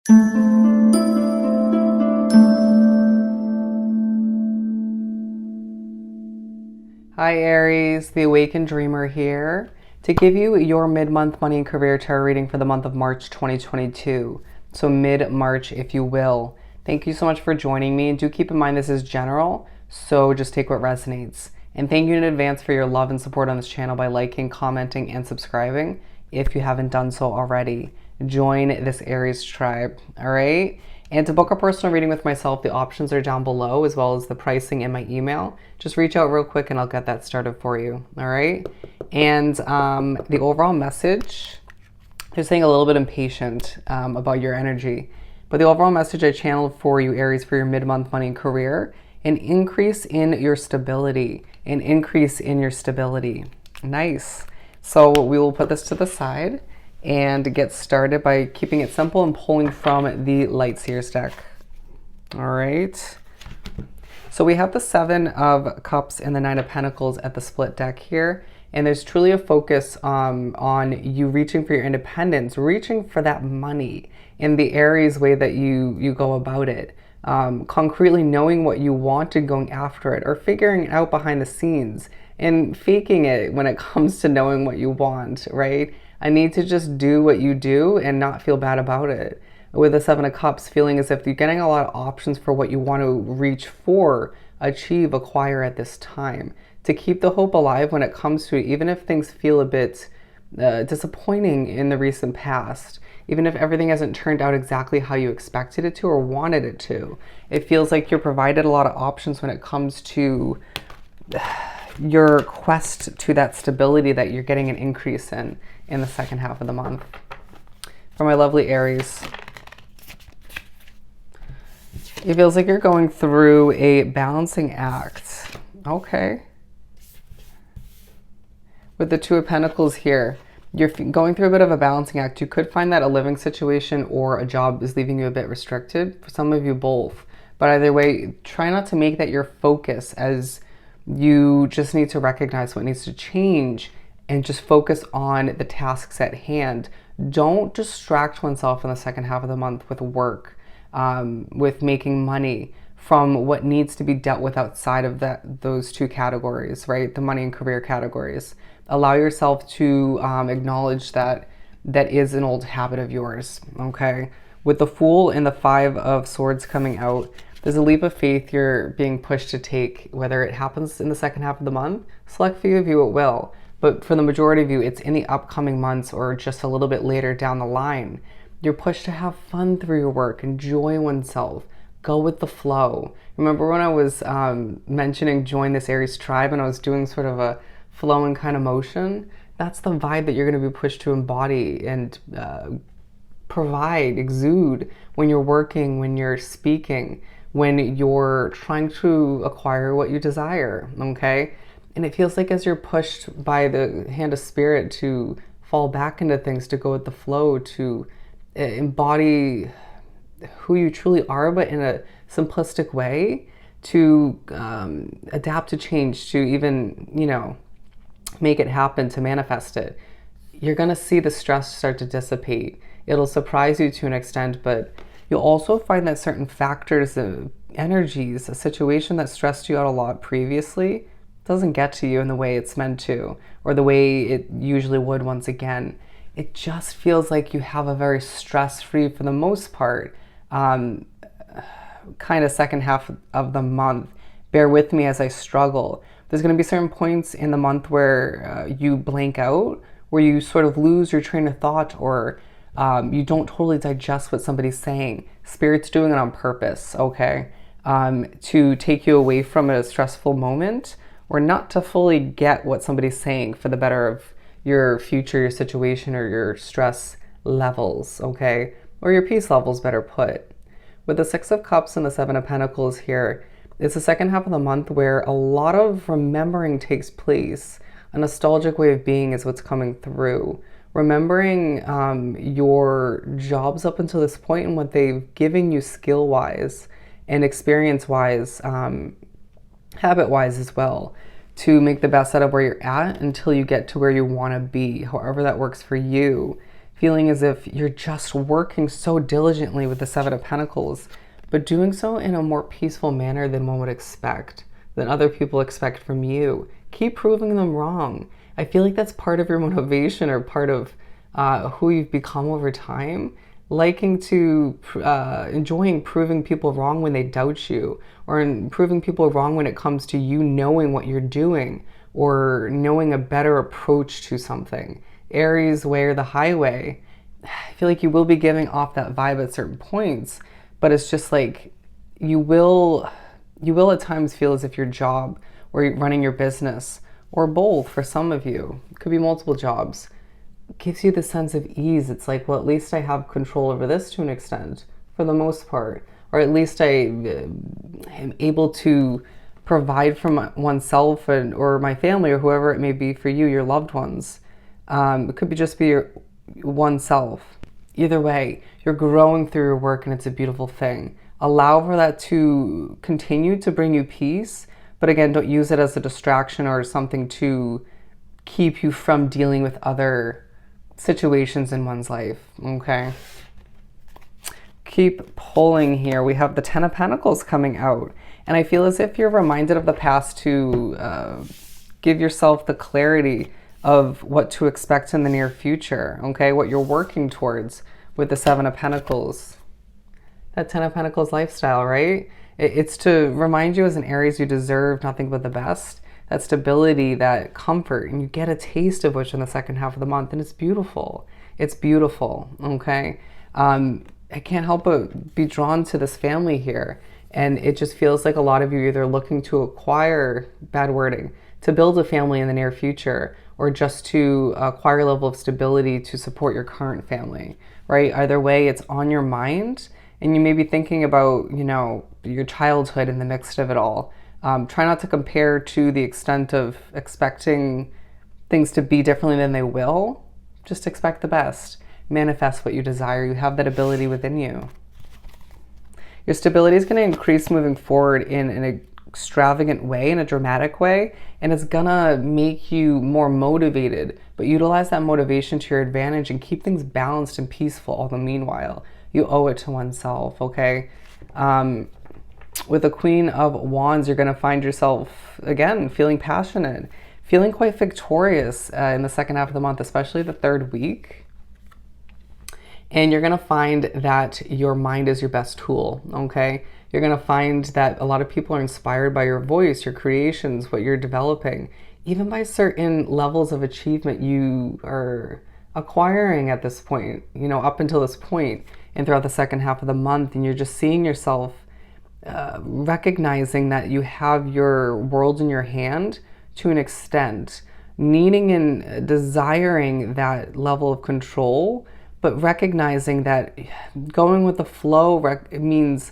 Hi Aries, the Awakened Dreamer here to give you your mid-month money and career tarot reading for the month of March 2022. So mid-March, if you will. Thank you so much for joining me, and do keep in mind this is general, so just take what resonates. And thank you in advance for your love and support on this channel by liking, commenting, and subscribing if you haven't done so already. Join this Aries tribe, all right? And to book a personal reading with myself, the options are down below, as well as the pricing in my email. Just reach out real quick and I'll get that started for you, all right? And the overall message, they're saying a little bit impatient about your energy. But the overall message I channeled for you, Aries, for your mid-month money and career, an increase in your stability, an increase in your stability. Nice. So we will put this to the side and get started by keeping it simple and pulling from the Light Seers deck. All right. So we have the Seven of Cups and the Nine of Pentacles at the split deck here. And there's truly a focus on you reaching for your independence, reaching for that money in the Aries way that you go about it. Concretely knowing what you want and going after it, or figuring it out behind the scenes and faking it when it comes to knowing what you want, right? I need to just do what you do and not feel bad about it. With the Seven of Cups, feeling as if you're getting a lot of options for what you want to reach for, achieve, acquire at this time. To keep the hope alive when it comes to it, even if things feel a bit disappointing in the recent past, even if everything hasn't turned out exactly how you expected it to or wanted it to. It feels like you're provided a lot of options when it comes to your quest to that stability that you're getting an increase in the second half of the month. For my lovely Aries, it feels like you're going through a balancing act. Okay. With the Two of Pentacles here, you're going through a bit of a balancing act. You could find that a living situation or a job is leaving you a bit restricted. For some of you, both. But either way, try not to make that your focus, as you just need to recognize what needs to change and just focus on the tasks at hand. Don't distract oneself in the second half of the month with work, with making money, from what needs to be dealt with outside of those two categories, right? The money and career categories. Allow yourself to acknowledge that is an old habit of yours, okay? With the Fool and the Five of Swords coming out, there's a leap of faith you're being pushed to take, whether it happens in the second half of the month. Select few of you it will, but for the majority of you, it's in the upcoming months or just a little bit later down the line. You're pushed to have fun through your work, enjoy oneself, go with the flow. Remember when I was mentioning join this Aries tribe and I was doing sort of a flowing kind of motion? That's the vibe that you're going to be pushed to embody and provide, exude when you're working, when you're speaking, when you're trying to acquire what you desire, okay? And it feels like as you're pushed by the hand of spirit to fall back into things, to go with the flow, to embody who you truly are, but in a simplistic way, to adapt to change, to even, make it happen, to manifest it. You're going to see the stress start to dissipate. It'll surprise you to an extent, but you'll also find that certain factors, energies, a situation that stressed you out a lot previously doesn't get to you in the way it's meant to, or the way it usually would once again. It just feels like you have a very stress-free, for the most part, kind of second half of the month. Bear with me as I struggle. There's going to be certain points in the month where you blank out, where you sort of lose your train of thought, or you don't totally digest what somebody's saying. Spirit's doing it on purpose, okay? To take you away from a stressful moment, or not to fully get what somebody's saying for the better of your future, your situation, or your stress levels, okay? Or your peace levels, better put. With the Six of Cups and the Seven of Pentacles here, it's the second half of the month where a lot of remembering takes place. A nostalgic way of being is what's coming through. Remembering your jobs up until this point and what they've given you skill-wise and experience-wise, habit-wise as well, to make the best out of where you're at until you get to where you want to be, however that works for you. feeling as if you're just working so diligently with the Seven of Pentacles, but doing so in a more peaceful manner than one would expect, than other people expect from you. Keep proving them wrong. I feel like that's part of your motivation, or part of who you've become over time. Liking to, enjoying proving people wrong when they doubt you, or proving people wrong when it comes to you knowing what you're doing, or knowing a better approach to something. Aries way or the highway. I feel like you will be giving off that vibe at certain points, but it's just like you will at times feel as if your job, or you're running your business, or both for some of you, it could be multiple jobs, gives you the sense of ease. It's like, well, at least I have control over this to an extent, for the most part, or at least I am able to provide for oneself or my family, or whoever it may be for you, your loved ones. It could be just be your oneself. Either way, you're growing through your work, and it's a beautiful thing. Allow for that to continue to bring you peace, but again, don't use it as a distraction or something to keep you from dealing with other situations in one's life, okay? Keep pulling here. We have the Ten of Pentacles coming out, and I feel as if you're reminded of the past to give yourself the clarity of what to expect in the near future, okay? What you're working towards with the Seven of Pentacles. That Ten of Pentacles lifestyle, right? It's to remind you as an Aries, you deserve nothing but the best. That stability, that comfort, and you get a taste of which in the second half of the month, and it's beautiful. It's beautiful, okay? I can't help but be drawn to this family here, and it just feels like a lot of you either looking to acquire, bad wording, to build a family in the near future, or just to acquire a level of stability to support your current family, right? Either way, it's on your mind, and you may be thinking about, you know, your childhood in the midst of it all. Try not to compare to the extent of expecting things to be differently than they will. Just expect the best. Manifest what you desire. You have that ability within you. Your stability is going to increase moving forward in an extravagant way, in a dramatic way, and it's going to make you more motivated, but utilize that motivation to your advantage and keep things balanced and peaceful all the meanwhile. You owe it to oneself, okay? With the Queen of Wands, you're going to find yourself, again, feeling passionate, feeling quite victorious in the second half of the month, especially the third week. And you're going to find that your mind is your best tool, okay? You're going to find that a lot of people are inspired by your voice, your creations, what you're developing, even by certain levels of achievement you are acquiring at this point, you know, up until this point and throughout the second half of the month. And you're just seeing yourself recognizing that you have your world in your hand to an extent, needing and desiring that level of control, but recognizing that going with the flow means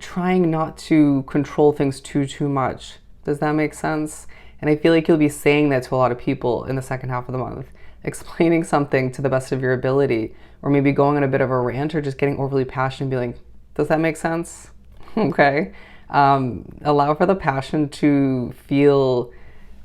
trying not to control things too much. Does that make sense? And I feel like you'll be saying that to a lot of people in the second half of the month, explaining something to the best of your ability, or maybe going on a bit of a rant, or just getting overly passionate and being like, does that make sense? Okay. Allow for the passion to feel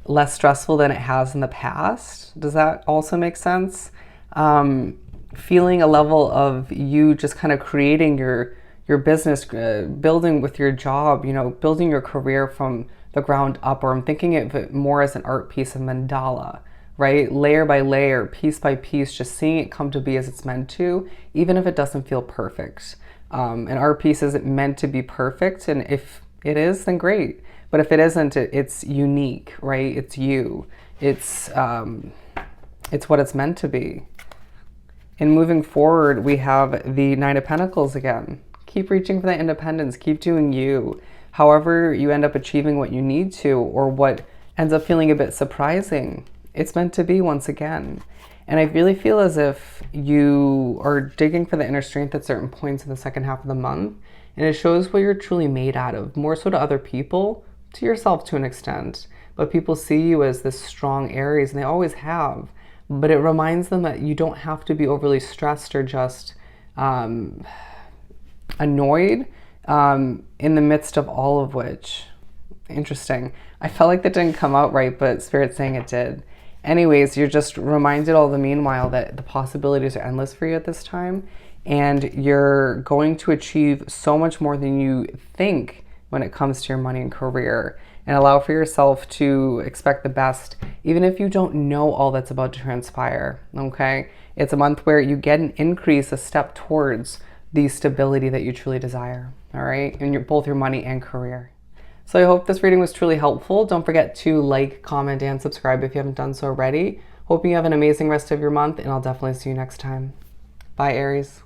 less stressful than it has in the past. Does that also make sense? Feeling a level of you just kind of creating your business, building with your job, you know, building your career from the ground up, or I'm thinking of it more as an art piece of mandala, right? Layer by layer, piece by piece, just seeing it come to be as it's meant to, even if it doesn't feel perfect. An art piece isn't meant to be perfect, and if it is, then great. But if it isn't, it's unique, right? It's you. It's what it's meant to be. And moving forward, we have the Nine of Pentacles again. Keep reaching for that independence. Keep doing you. However you end up achieving what you need to, or what ends up feeling a bit surprising, it's meant to be once again. And I really feel as if you are digging for the inner strength at certain points in the second half of the month. And it shows what you're truly made out of, more so to other people, to yourself to an extent. But people see you as this strong Aries, and they always have. But it reminds them that you don't have to be overly stressed or just annoyed in the midst of all of which. Interesting. I felt like that didn't come out right, but Spirit's saying it did. Anyways, you're just reminded all the meanwhile that the possibilities are endless for you at this time, and you're going to achieve so much more than you think when it comes to your money and career. And allow for yourself to expect the best, even if you don't know all that's about to transpire, okay? It's a month where you get an increase, a step towards the stability that you truly desire, all right? In both your money and career. So I hope this reading was truly helpful. Don't forget to like, comment, and subscribe if you haven't done so already. Hoping you have an amazing rest of your month, and I'll definitely see you next time. Bye, Aries.